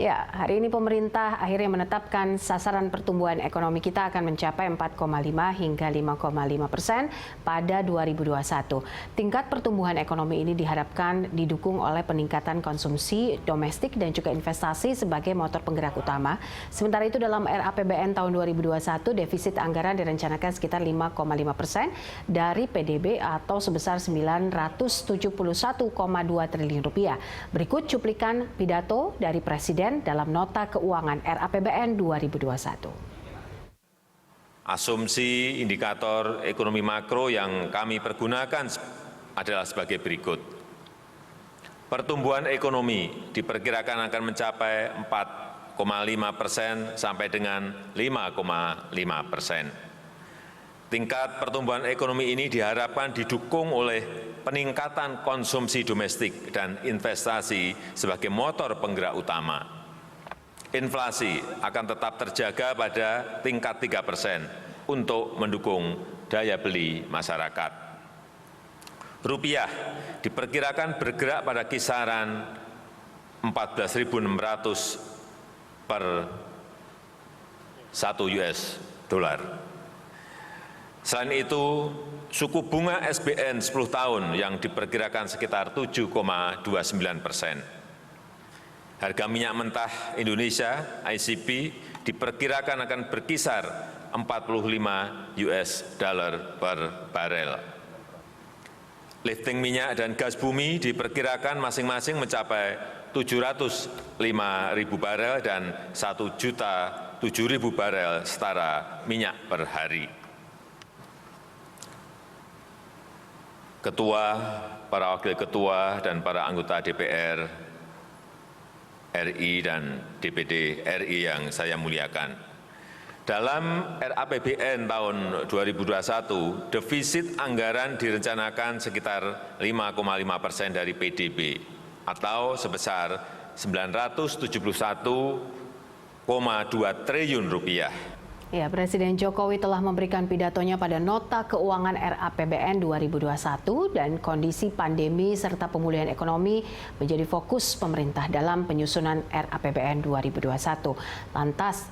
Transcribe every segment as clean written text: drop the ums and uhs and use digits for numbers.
Ya, hari ini pemerintah akhirnya menetapkan sasaran pertumbuhan ekonomi kita akan mencapai 4,5 hingga 5,5% pada 2021. Tingkat pertumbuhan ekonomi ini diharapkan didukung oleh peningkatan konsumsi domestik dan juga investasi sebagai motor penggerak utama. Sementara itu dalam RAPBN tahun 2021, defisit anggaran direncanakan sekitar 5,5% dari PDB atau sebesar 971,2 triliun rupiah. Berikut cuplikan pidato dari Presiden dalam Nota Keuangan RAPBN 2021. Asumsi indikator ekonomi makro yang kami pergunakan adalah sebagai berikut. Pertumbuhan ekonomi diperkirakan akan mencapai 4,5% sampai dengan 5,5%. Tingkat pertumbuhan ekonomi ini diharapkan didukung oleh peningkatan konsumsi domestik dan investasi sebagai motor penggerak utama. Inflasi akan tetap terjaga pada tingkat 3% untuk mendukung daya beli masyarakat. Rupiah diperkirakan bergerak pada kisaran 14.600 per 1 US dollar. Selain itu, suku bunga SBN 10 tahun yang diperkirakan sekitar 7,29%. Harga minyak mentah Indonesia (ICP) diperkirakan akan berkisar 45 US dollar per barel. Lifting minyak dan gas bumi diperkirakan masing-masing mencapai 705.000 barel dan 1.007.000 barel setara minyak per hari. Ketua, para wakil ketua, dan para anggota DPR RI dan DPD RI yang saya muliakan. Dalam RAPBN tahun 2021, defisit anggaran direncanakan sekitar 5,5% dari PDB atau sebesar 971,2 triliun rupiah. Ya, Presiden Jokowi telah memberikan pidatonya pada Nota Keuangan RAPBN 2021 dan kondisi pandemi serta pemulihan ekonomi menjadi fokus pemerintah dalam penyusunan RAPBN 2021. Lantas,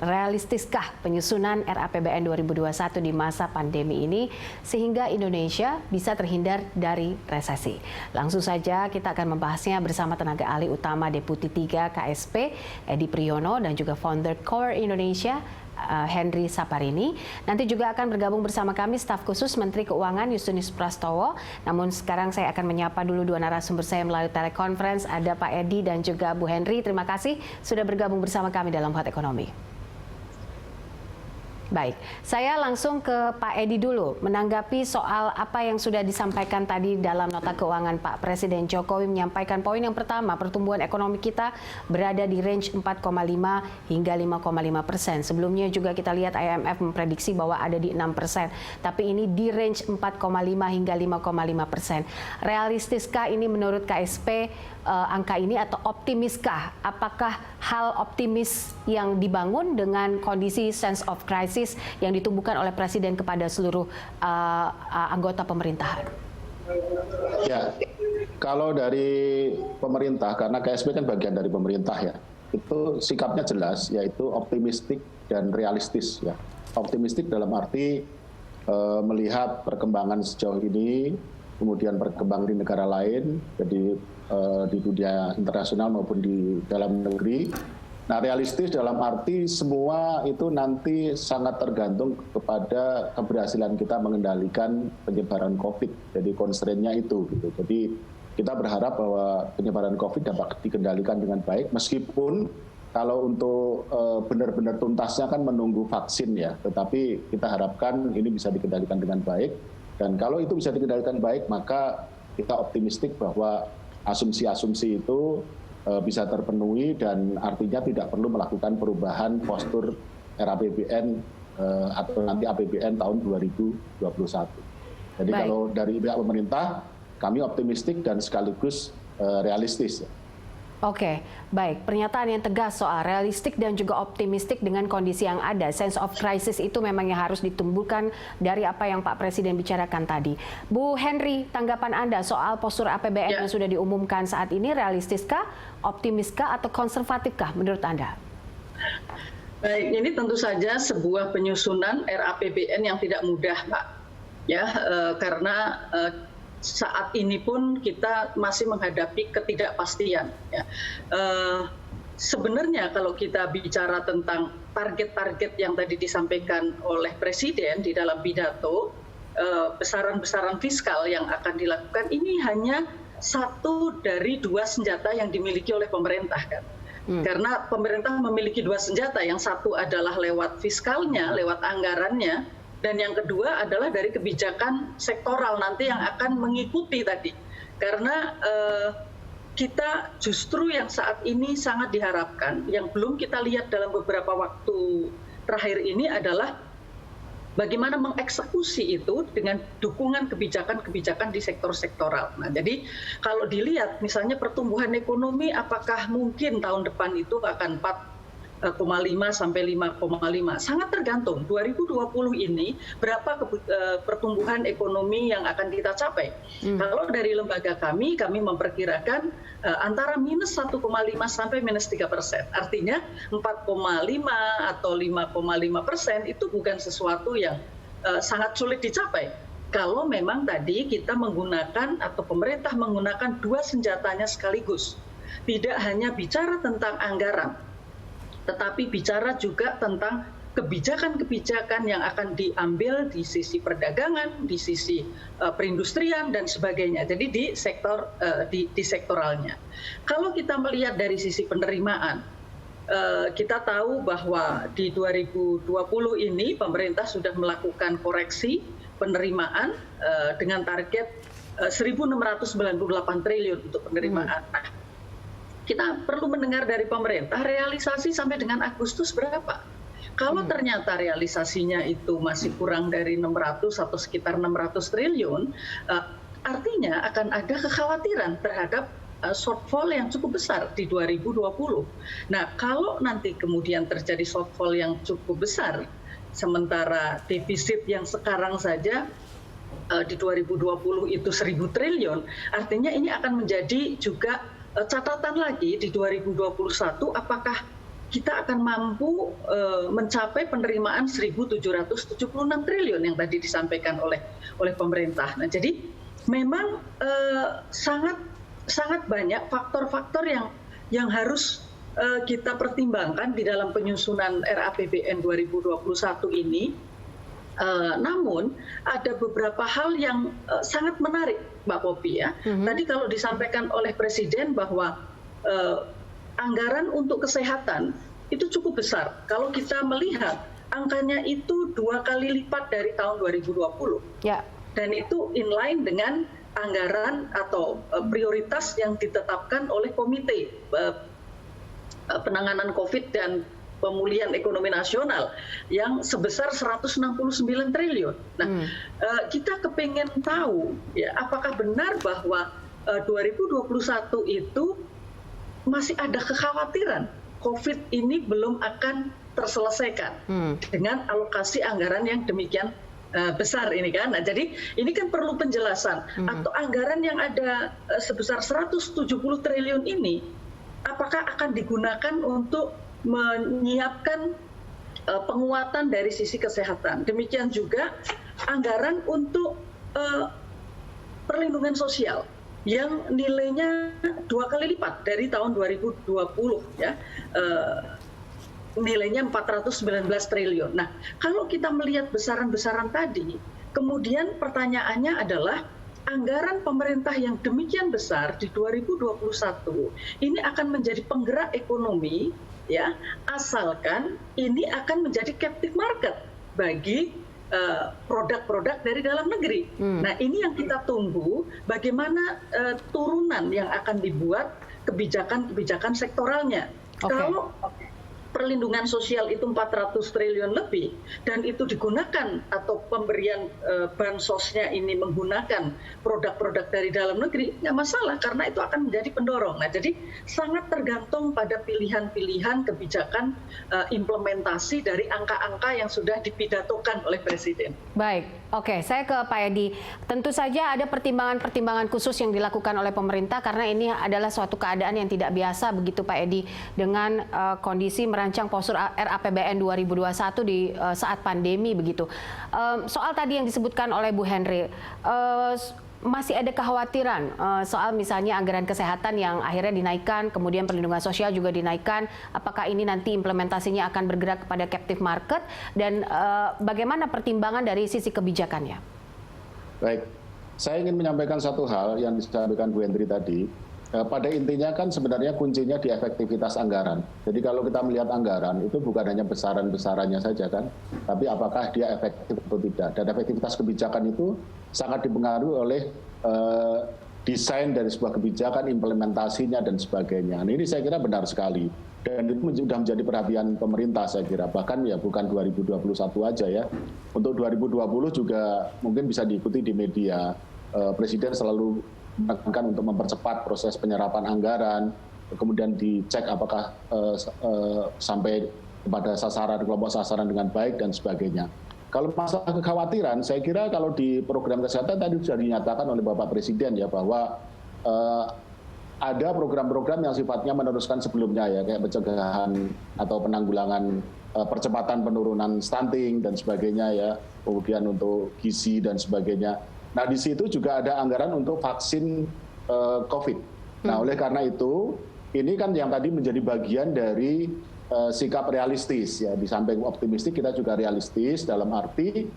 realistiskah penyusunan RAPBN 2021 di masa pandemi ini sehingga Indonesia bisa terhindar dari resesi? Langsung saja kita akan membahasnya bersama tenaga ahli utama Deputi 3 KSP Edi Priyono dan juga founder Core Indonesia Henry Saparini. Nanti juga akan bergabung bersama kami staf khusus Menteri Keuangan Justinus Prastowo. Namun sekarang saya akan menyapa dulu dua narasumber saya melalui telekonferensi. Ada Pak Edi dan juga Bu Henry. Terima kasih sudah bergabung bersama kami dalam Hot Ekonomi. Baik, saya langsung ke Pak Edi dulu menanggapi soal apa yang sudah disampaikan tadi dalam Nota Keuangan. Pak Presiden Jokowi menyampaikan poin yang pertama, pertumbuhan ekonomi kita berada di range 4,5 hingga 5,5%. Sebelumnya juga kita lihat IMF memprediksi bahwa ada di 6%, tapi ini di range 4,5 hingga 5,5%. Realistiskah ini menurut KSP angka ini atau optimiskah? Apakah hal optimis yang dibangun dengan kondisi sense of crisis yang ditumbuhkan oleh Presiden kepada seluruh anggota pemerintahan? Ya, kalau dari pemerintah, karena KSP kan bagian dari pemerintah ya, itu sikapnya jelas, yaitu optimistik dan realistis ya. Optimistik dalam arti melihat perkembangan sejauh ini, kemudian perkembangan di negara lain, jadi di dunia internasional maupun di dalam negeri. Nah, realistis dalam arti semua itu nanti sangat tergantung kepada keberhasilan kita mengendalikan penyebaran COVID. Jadi constraint-nya itu gitu. Jadi kita berharap bahwa penyebaran COVID dapat dikendalikan dengan baik, meskipun kalau untuk benar-benar tuntasnya kan menunggu vaksin ya. Tetapi kita harapkan ini bisa dikendalikan dengan baik. Dan kalau itu bisa dikendalikan baik, maka kita optimistik bahwa asumsi-asumsi itu bisa terpenuhi dan artinya tidak perlu melakukan perubahan postur RAPBN atau nanti APBN tahun 2021. Jadi baik. Kalau dari pihak pemerintah, kami optimistik dan sekaligus realistis. Oke, baik. Pernyataan yang tegas soal realistik dan juga optimistik dengan kondisi yang ada. Sense of crisis itu memang yang harus ditumbuhkan dari apa yang Pak Presiden bicarakan tadi. Bu Henry, tanggapan Anda soal postur APBN yang sudah diumumkan saat ini, realistiskah, optimiskah, atau konservatifkah menurut Anda? Baik, ini tentu saja sebuah penyusunan RAPBN yang tidak mudah, Pak. Ya, karena saat ini pun kita masih menghadapi ketidakpastian. Ya. Sebenarnya kalau kita bicara tentang target-target yang tadi disampaikan oleh Presiden di dalam pidato, besaran-besaran fiskal yang akan dilakukan ini hanya satu dari dua senjata yang dimiliki oleh pemerintah, kan. Karena pemerintah memiliki dua senjata, yang satu adalah lewat fiskalnya, lewat anggarannya, dan yang kedua adalah dari kebijakan sektoral nanti yang akan mengikuti tadi. Karena kita justru yang saat ini sangat diharapkan, yang belum kita lihat dalam beberapa waktu terakhir ini adalah bagaimana mengeksekusi itu dengan dukungan kebijakan-kebijakan di sektor sektoral. Nah, jadi kalau dilihat misalnya pertumbuhan ekonomi, apakah mungkin tahun depan itu akan 4,5 sampai 5,5. Sangat tergantung 2020 ini berapa pertumbuhan ekonomi yang akan kita capai. Kalau dari lembaga kami memperkirakan antara minus 1,5 sampai minus 3%. Artinya 4,5 atau 5,5% itu bukan sesuatu yang sangat sulit dicapai. Kalau memang tadi kita menggunakan atau pemerintah menggunakan dua senjatanya sekaligus. Tidak hanya bicara tentang anggaran, tetapi bicara juga tentang kebijakan-kebijakan yang akan diambil di sisi perdagangan, di sisi perindustrian dan sebagainya. Jadi di sektor di sektoralnya. Kalau kita melihat dari sisi penerimaan, kita tahu bahwa di 2020 ini pemerintah sudah melakukan koreksi penerimaan dengan target 1.698 triliun untuk penerimaan. Nah, kita perlu mendengar dari pemerintah realisasi sampai dengan Agustus berapa. Kalau ternyata realisasinya itu masih kurang dari 600 atau sekitar 600 triliun, artinya akan ada kekhawatiran terhadap shortfall yang cukup besar di 2020. Nah, kalau nanti kemudian terjadi shortfall yang cukup besar, sementara defisit yang sekarang saja di 2020 itu 1.000 triliun, artinya ini akan menjadi juga catatan lagi di 2021, apakah kita akan mampu mencapai penerimaan 1.776 triliun yang tadi disampaikan oleh pemerintah. Nah, jadi memang sangat banyak faktor-faktor yang harus kita pertimbangkan di dalam penyusunan RAPBN 2021 ini. Namun ada beberapa hal yang sangat menarik, Mbak Popi, ya. Tadi kalau disampaikan oleh Presiden bahwa anggaran untuk kesehatan itu cukup besar. Kalau kita melihat angkanya itu 2 kali lipat dari tahun 2020. Ya. Dan itu inline dengan anggaran atau prioritas yang ditetapkan oleh Komite Penanganan COVID dan Pemulihan Ekonomi Nasional yang sebesar 169 triliun. Nah, kita kepingin tahu ya, apakah benar bahwa 2021 itu masih ada kekhawatiran COVID ini belum akan terselesaikan dengan alokasi anggaran yang demikian besar ini kan. Nah, jadi ini kan perlu penjelasan atau anggaran yang ada sebesar 170 triliun ini apakah akan digunakan untuk menyiapkan penguatan dari sisi kesehatan. Demikian juga anggaran untuk perlindungan sosial yang nilainya 2 kali lipat dari tahun 2020 ya. Nilainya 419 triliun. Nah, kalau kita melihat besaran-besaran tadi, kemudian pertanyaannya adalah anggaran pemerintah yang demikian besar di 2021 ini akan menjadi penggerak ekonomi ya, asalkan ini akan menjadi captive market bagi produk-produk dari dalam negeri. Nah, ini yang kita tunggu bagaimana turunan yang akan dibuat kebijakan-kebijakan sektoralnya. perlindungan sosial itu 400 triliun lebih dan itu digunakan atau pemberian bansosnya ini menggunakan produk-produk dari dalam negeri, nggak masalah karena itu akan menjadi pendorong. Nah, jadi sangat tergantung pada pilihan-pilihan kebijakan implementasi dari angka-angka yang sudah dipidatokan oleh Presiden. Baik, oke, saya ke Pak Edi. Tentu saja ada pertimbangan-pertimbangan khusus yang dilakukan oleh pemerintah karena ini adalah suatu keadaan yang tidak biasa begitu Pak Edi dengan kondisi merancang postur RAPBN 2021 di saat pandemi begitu. Soal tadi yang disebutkan oleh Bu Henry, masih ada kekhawatiran soal misalnya anggaran kesehatan yang akhirnya dinaikkan, kemudian perlindungan sosial juga dinaikkan. Apakah ini nanti implementasinya akan bergerak kepada captive market dan bagaimana pertimbangan dari sisi kebijakannya? Baik, saya ingin menyampaikan satu hal yang disampaikan Bu Henry tadi. Pada intinya kan sebenarnya kuncinya di efektivitas anggaran. Jadi kalau kita melihat anggaran itu bukan hanya besaran-besarannya saja kan, tapi apakah dia efektif atau tidak. Dan efektivitas kebijakan itu sangat dipengaruhi oleh desain dari sebuah kebijakan, implementasinya dan sebagainya. Nah, ini saya kira benar sekali. Dan itu sudah menjadi perhatian pemerintah saya kira. Bahkan ya bukan 2021 aja ya. Untuk 2020 juga mungkin bisa diikuti di media. Presiden selalu menekankan untuk mempercepat proses penyerapan anggaran, kemudian dicek apakah sampai kepada sasaran, kelompok sasaran dengan baik dan sebagainya. Kalau masalah kekhawatiran, saya kira kalau di program kesehatan tadi sudah dinyatakan oleh Bapak Presiden ya bahwa ada program-program yang sifatnya meneruskan sebelumnya ya, kayak pencegahan atau penanggulangan percepatan penurunan stunting dan sebagainya ya, kemudian untuk gizi dan sebagainya. Nah, di situ juga ada anggaran untuk vaksin COVID. Nah, oleh karena itu, ini kan yang tadi menjadi bagian dari sikap realistis. Ya. Di samping optimistik, kita juga realistis dalam arti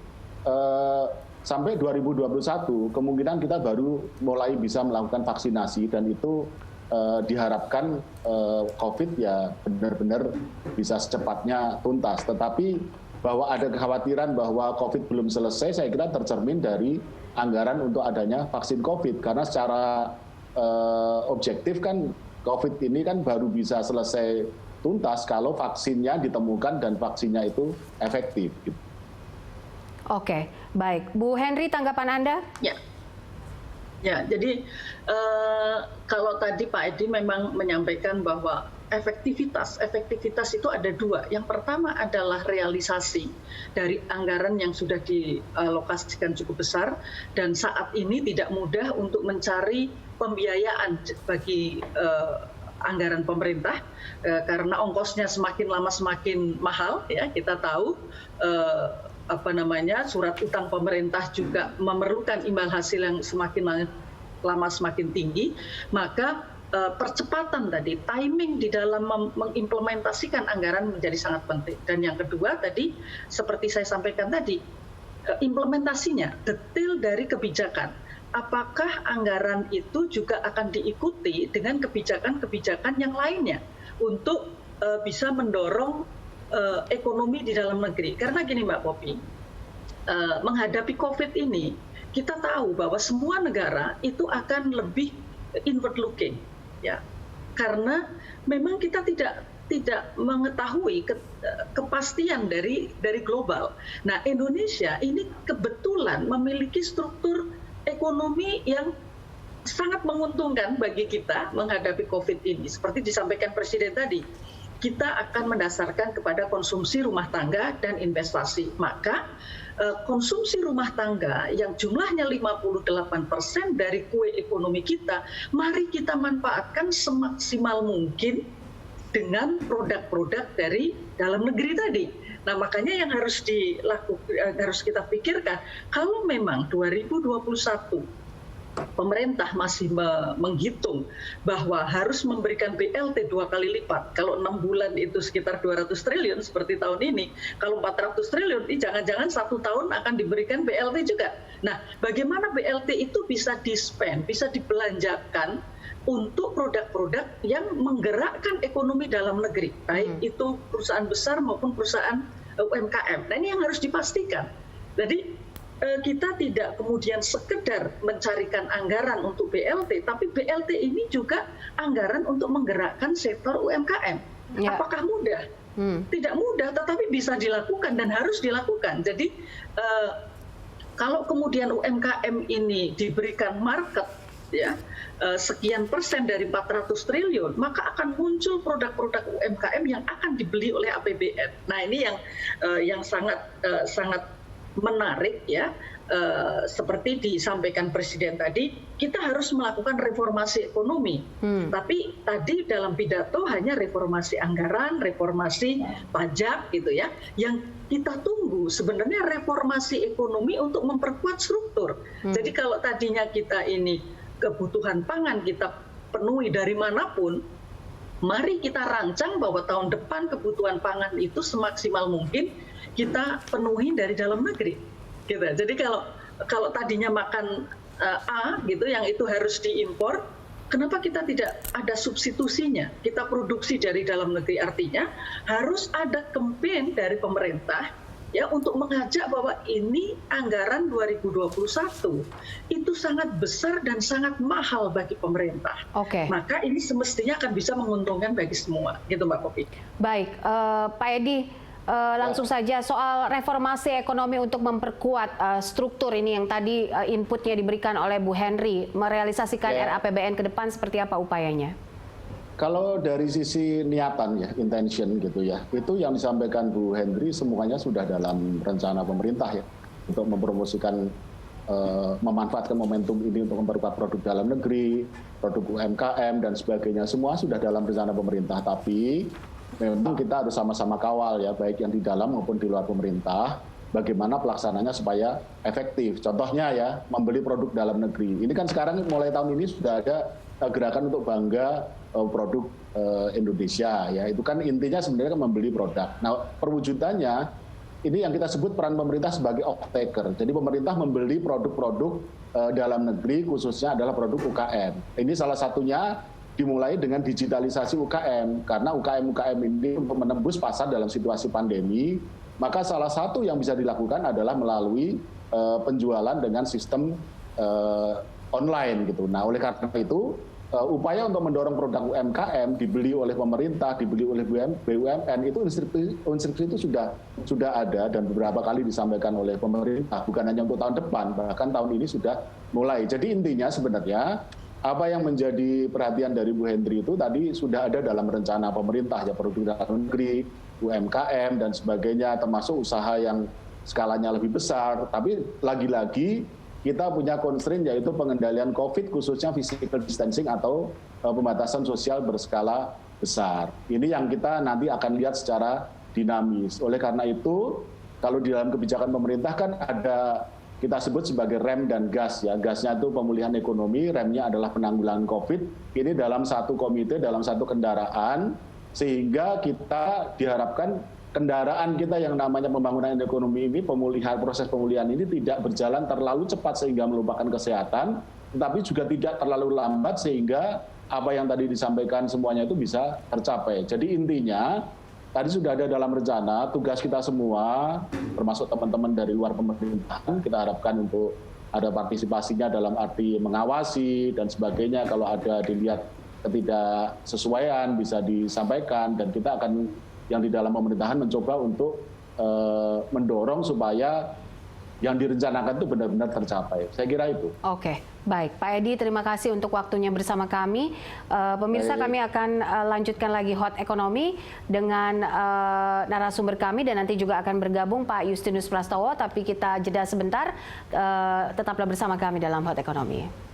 sampai 2021, kemungkinan kita baru mulai bisa melakukan vaksinasi dan itu diharapkan COVID ya benar-benar bisa secepatnya tuntas. Tetapi bahwa ada kekhawatiran bahwa COVID belum selesai, saya kira tercermin dari anggaran untuk adanya vaksin COVID. Karena secara objektif kan COVID ini kan baru bisa selesai tuntas kalau vaksinnya ditemukan dan vaksinnya itu efektif. Oke, baik. Bu Henry, tanggapan Anda? Ya, jadi kalau tadi Pak Edi memang menyampaikan bahwa efektivitas itu ada dua. Yang pertama adalah realisasi dari anggaran yang sudah dialokasikan cukup besar dan saat ini tidak mudah untuk mencari pembiayaan bagi anggaran pemerintah karena ongkosnya semakin lama semakin mahal ya, kita tahu surat utang pemerintah juga memerlukan imbal hasil yang semakin lama semakin tinggi, maka percepatan tadi, timing di dalam mengimplementasikan anggaran menjadi sangat penting. Dan yang kedua tadi, seperti saya sampaikan tadi, implementasinya, detail dari kebijakan. Apakah anggaran itu juga akan diikuti dengan kebijakan-kebijakan yang lainnya untuk bisa mendorong ekonomi di dalam negeri. Karena gini Mbak Poppy, menghadapi COVID ini, kita tahu bahwa semua negara itu akan lebih inward looking. Ya, karena memang kita tidak mengetahui kepastian dari global. Nah, Indonesia ini kebetulan memiliki struktur ekonomi yang sangat menguntungkan bagi kita menghadapi COVID ini. Seperti disampaikan Presiden tadi, kita akan mendasarkan kepada konsumsi rumah tangga dan investasi. Maka konsumsi rumah tangga yang jumlahnya 58% dari kue ekonomi kita, mari kita manfaatkan semaksimal mungkin dengan produk-produk dari dalam negeri tadi. Nah, makanya yang harus kita pikirkan, kalau memang 2021 pemerintah masih menghitung bahwa harus memberikan BLT 2 kali lipat. Kalau 6 bulan itu sekitar 200 triliun seperti tahun ini. Kalau 400 triliun, jangan-jangan 1 tahun akan diberikan BLT juga. Nah, bagaimana BLT itu bisa di-spend, bisa dibelanjakan untuk produk-produk yang menggerakkan ekonomi dalam negeri. Baik itu perusahaan besar maupun perusahaan UMKM. Nah, ini yang harus dipastikan. Jadi, kita tidak kemudian sekedar mencarikan anggaran untuk BLT, tapi BLT ini juga anggaran untuk menggerakkan sektor UMKM. Ya. Apakah mudah? Tidak mudah, tetapi bisa dilakukan dan harus dilakukan. Jadi kalau kemudian UMKM ini diberikan market ya sekian persen dari 400 triliun, maka akan muncul produk-produk UMKM yang akan dibeli oleh APBN. Nah, ini yang sangat menarik ya. Seperti disampaikan Presiden tadi, kita harus melakukan reformasi ekonomi. Tapi tadi dalam pidato hanya reformasi anggaran, reformasi pajak gitu ya. Yang kita tunggu sebenarnya reformasi ekonomi untuk memperkuat struktur. Jadi kalau tadinya kita ini kebutuhan pangan kita penuhi dari manapun, mari kita rancang bahwa tahun depan kebutuhan pangan itu semaksimal mungkin kita penuhi dari dalam negeri. Gitu. Jadi kalau tadinya makan A gitu yang itu harus diimpor, kenapa kita tidak ada substitusinya? Kita produksi dari dalam negeri, artinya harus ada campaign dari pemerintah ya untuk mengajak bahwa ini anggaran 2021 itu sangat besar dan sangat mahal bagi pemerintah. Maka ini semestinya akan bisa menguntungkan bagi semua, gitu Mbak Popi. Baik, Pak Edi, langsung saja soal reformasi ekonomi untuk memperkuat struktur ini yang tadi inputnya diberikan oleh Bu Henry, merealisasikan RAPBN ke depan seperti apa upayanya? Kalau dari sisi niatan ya, intention gitu ya, itu yang disampaikan Bu Henry semuanya sudah dalam rencana pemerintah ya, untuk mempromosikan, memanfaatkan momentum ini untuk memperkuat produk dalam negeri, produk UMKM dan sebagainya, semua sudah dalam rencana pemerintah. Tapi memang kita harus sama-sama kawal ya, baik yang di dalam maupun di luar pemerintah, bagaimana pelaksananya supaya efektif. Contohnya ya, membeli produk dalam negeri. Ini kan sekarang mulai tahun ini sudah ada gerakan untuk bangga produk Indonesia ya. Itu kan intinya sebenarnya kan membeli produk. Nah, perwujudannya ini yang kita sebut peran pemerintah sebagai off-taker. Jadi pemerintah membeli produk-produk dalam negeri, khususnya adalah produk UKM. Ini salah satunya dimulai dengan digitalisasi UKM, karena UKM-UKM ini untuk menembus pasar dalam situasi pandemi, maka salah satu yang bisa dilakukan adalah melalui penjualan dengan sistem online gitu. Nah, oleh karena itu upaya untuk mendorong produk UMKM dibeli oleh pemerintah, dibeli oleh BUMN itu instruksi itu sudah ada dan beberapa kali disampaikan oleh pemerintah, bukan hanya untuk tahun depan, bahkan tahun ini sudah mulai. Jadi intinya sebenarnya apa yang menjadi perhatian dari Bu Henry itu tadi sudah ada dalam rencana pemerintah ya, produk dalam negeri, UMKM dan sebagainya, termasuk usaha yang skalanya lebih besar. Tapi lagi-lagi kita punya constraint yaitu pengendalian COVID, khususnya physical distancing atau pembatasan sosial berskala besar. Ini yang kita nanti akan lihat secara dinamis. Oleh karena itu, kalau di dalam kebijakan pemerintah kan ada kita sebut sebagai rem dan gas ya. Gasnya itu pemulihan ekonomi, remnya adalah penanggulangan COVID. Ini dalam satu komite, dalam satu kendaraan, sehingga kita diharapkan kendaraan kita yang namanya pembangunan ekonomi ini, proses pemulihan ini tidak berjalan terlalu cepat sehingga melupakan kesehatan, tetapi juga tidak terlalu lambat sehingga apa yang tadi disampaikan semuanya itu bisa tercapai. Jadi intinya tadi sudah ada dalam rencana, tugas kita semua, termasuk teman-teman dari luar pemerintahan, kita harapkan untuk ada partisipasinya dalam arti mengawasi dan sebagainya. Kalau ada dilihat ketidaksesuaian bisa disampaikan, dan kita akan yang di dalam pemerintahan mencoba untuk mendorong supaya yang direncanakan itu benar-benar tercapai. Saya kira itu. Oke, baik. Pak Edi, terima kasih untuk waktunya bersama kami. Pemirsa, kami akan lanjutkan lagi Hot Ekonomi dengan narasumber kami, dan nanti juga akan bergabung Pak Justinus Prastowo, tapi kita jeda sebentar. Tetaplah bersama kami dalam Hot Ekonomi.